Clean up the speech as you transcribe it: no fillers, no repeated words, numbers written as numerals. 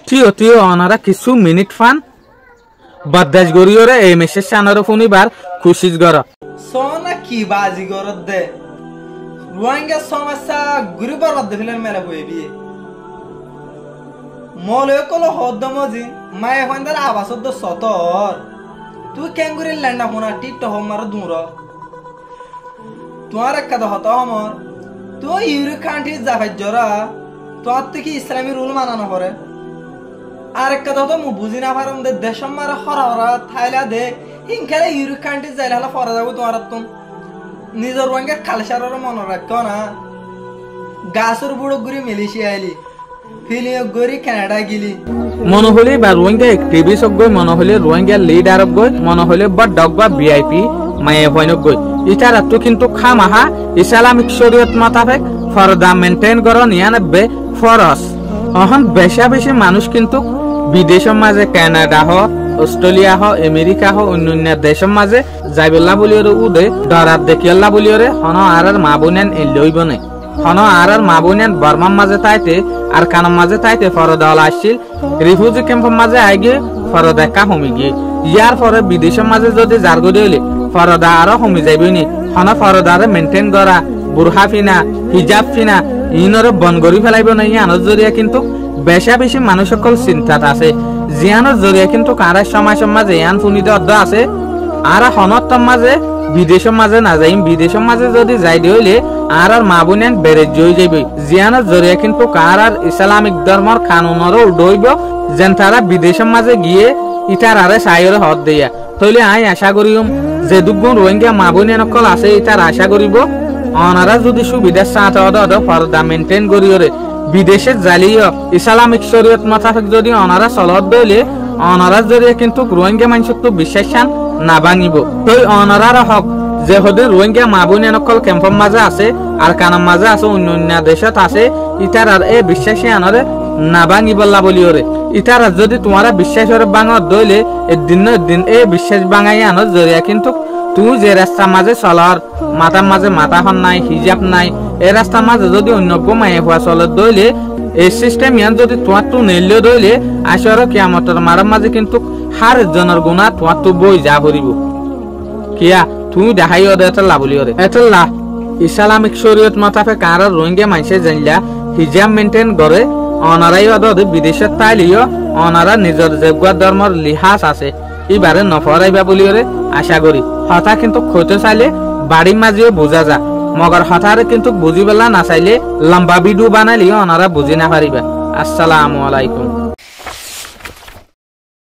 থিও অনারা কিছু মিনিট ফান বদাস গরিয়রে এই মেসেজ সানার শুনিবার খুশিজ গর সোনা কি বাজি গরত দে রোহিঙ্গা সমস্যা গুরুবার মধ্যে ফিলেন মেলা বইবি মলে কল হদ্দমজি মায়ে ফান্দার আবাসদ সতর তুই ক্যাঙ্গুরি ল্যান্ডা হোনা টিট হমার দূর তোমার একটা হত হমর তুই ইউরো কান্ট্রি যাবাই জরা তোর থেকে ইসলামী রুল মানানো করে আর একটা তো মু বুঝি না পারম দে দেশম মারা হরা হরা থাইলা দে হিংখালে ইউরো কান্ট্রি যাইলে হলা ফরা যাবো তোমার তুম নিজের রঙের কালচারের মনে রাখো না গাছের বুড়ো ঘুরি মালয়েশিয়া আইলি ফিলিও ঘুরি কানাডা গিলি মনে হলে বা রোহিঙ্গা এক্টিভিস্ট গই মনে হলে রোহিঙ্গা লিডার গই মনে হলে বা ডগ বা ভিআইপি মায়ে হইন গই ইটারা তো কিন্তু খামাহা ইসলামিক শরীয়ত মোতাবেক ফরদা মেইনটেইন করো 99 ফরজ এখন বেশি মানুষ কিন্তু বিদেশের মাঝে কানাডা হ অস্ট্রেলিয়া হ আমেরিকা হ অন্যান্য দেশের মাঝে যাইবেলা বলিওরে উদে ডরার দেখিয়াল্লা বলিওরে হন আর মা বোনেন লইব না হন আর মা বোনেন বর্মার মাঝে তাইতে আর কানার মাঝে তাইতে ফরদাওয়ালা আসছিল রিফিউজি ক্যাম্পের মাঝে আগে ফরদা কা কমি গিয়ে ইয়ার পরে বিদেশের মাঝে যদি জারগো দিলে ফরদা আরো কমি যাইবই নি হন ফরদারে মেইনটেইন করা বুরহা ফিনা হিজাব ফিনা ইনরে বন করি ফেলাইব না ইয়ানোর জরিয়া কিন্তু বেশি মানুষ সকল চিন্তাত আছে জিয়ানোর জরিয়া কিন্তু কারা সমাজের মাঝে ইয়ান ফুনিতে অর্ধ আছে আর হনতর মাঝে বিদেশের মাঝে না যাই বিদেশের মাঝে যদি যাই দিলে আর মা বোনেন বেড়ে জয় যাইবে জিয়ানোর জরিয়া কিন্তু কার ইসলামিক ধর্মর কানুনেরও উডইব যেন তারা বিদেশের মাঝে গিয়ে ইটার আরে সাইরে হদ দিয়া তইলে আই আশা করিম যে দুগুণ রোহিঙ্গা মা বোনেন সকল আছে ইটার আশা করিব অনারা যদি সুবিধা চাতে অদ ফরদা মেইনটেইন করিওরে বিদেশে জালিও ইসলামিক শরীয়ত মোতাবেক যদি অনারা চলত দইলে অনারা জরিয়ে কিন্তু রোহিঙ্গা মানুষক তো বিশ্বাসান না ভাঙিব তই অনারার হক যে হদে রোহিঙ্গা মা বোনেন সকল ক্যাম্পের মাঝে আছে আর কানার মাঝে আছে অন্য দেশত আছে ইটার আর এই বিশ্বাসী আনরে না ভাঙিবল্লা বলিওরে ইটার যদি তোমারা বিশ্বাসের ভাঙত দইলে একদিন এই বিশ্বাস ভাঙাই আনত জরিয়া কিন্তু তুই যে রাস্তার মাঝে চলার মাথার মাঝে মাথা হন নাই হিজাব নাই এই রাস্তার মাঝে যদি অন্য মায়ে হওয়া চলত দইলে এই সিস্টেম ইয়ান যদি তোমার তো নেলে দইলে আসর কিয়ামতের মারার মাঝে কিন্তু হার জনের গুণা তোমার তো বই যা করিব কিয়া তুমি দেখাই ওদের এতলা বলি ওরে এতলা ইসলামিক শরীয়ত মোতাবেক আর রোহিঙ্গা মানুষে জানলা হিজাব মেইনটেইন করে অনারাই ওদের বিদেশত তাইলিও অনারা নিজের যোগ্য ধর্মের লিহাজ আছে এবারে নফরাইবা বলি ওরে আশা করি হতা কিন্তু খইতে চাইলে বাড়ির মাঝেও বোঝা যা মগর হতারে কিন্তু বুঝিবেলা না চাইলে লম্বা ভিডিও বানাইলেও ওনারা বুঝি না পারিবা। আসসালামু আলাইকুম।